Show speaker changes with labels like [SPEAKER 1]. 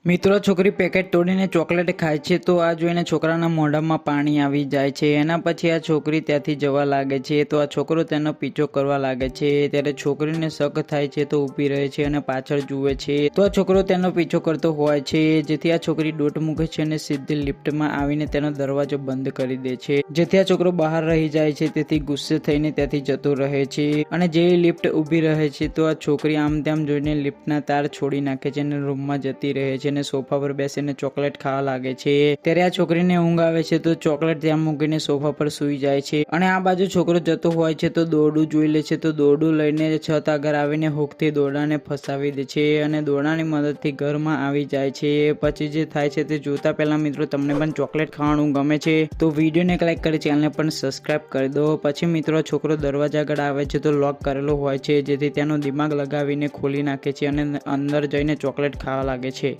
[SPEAKER 1] મિત્રો છોકરી પેકેટ તોડીને ચોકલેટ ખાય છે તો આ જોઈને છોકરાના મોઢામાં પાણી આવી જાય છે। એના પછી આ છોકરી ત્યાંથી જવા લાગે છે તો આ છોકરો તેનો પીછો કરવા લાગે છે। ત્યારે છોકરીને શક થાય છે તો ઊભી રહે છે અને પાછળ જુએ છે તો આ છોકરો તેનો પીછો કરતો હોય છે, જેથી આ છોકરી દોટ મૂકે છે અને સીધી લિફ્ટમાં આવીને તેનો દરવાજો બંધ કરી દે છે, જેથી આ છોકરો બહાર રહી જાય છે। તેથી ગુસ્સે થઈને ત્યાંથી જતો રહે છે અને જેવી લિફ્ટ ઊભી રહે છે તો આ છોકરી આમ તેમ જોઈને લિફ્ટના તાર છોડી નાખે છે અને રૂમમાં જતી રહે છે અને સોફા પર બેસીને ચોકલેટ ખાવા લાગે છે। ત્યારે આ છોકરીને ઊંઘ આવે છે તો ચોકલેટ ત્યાં મૂકીને સોફા પર સૂઈ જાય છે અને આ બાજુ છોકરો જતો હોય છે તો દોરડું જોઈ લે છે તો દોરડું લઈને છત આગળ આવીને હુકથી દોરડાને ફસાવી દે છે અને દોરડાની મદદથી ઘરમાં આવી જાય છે। પછી જે થાય છે તે જોતા પહેલા મિત્રો તમને પણ ચોકલેટ ખાવાનું ગમે છે તો વિડીયોને એક લાઈક કરી ચેનલને પણ સબસ્ક્રાઇબ કરી દો। પછી મિત્રો છોકરો દરવાજા આગળ આવે છે તો લોક કરેલો હોય છે, જેથી તેનો દિમાગ લગાવીને ખોલી નાખે છે અને અંદર જઈને ચોકલેટ ખાવા લાગે છે।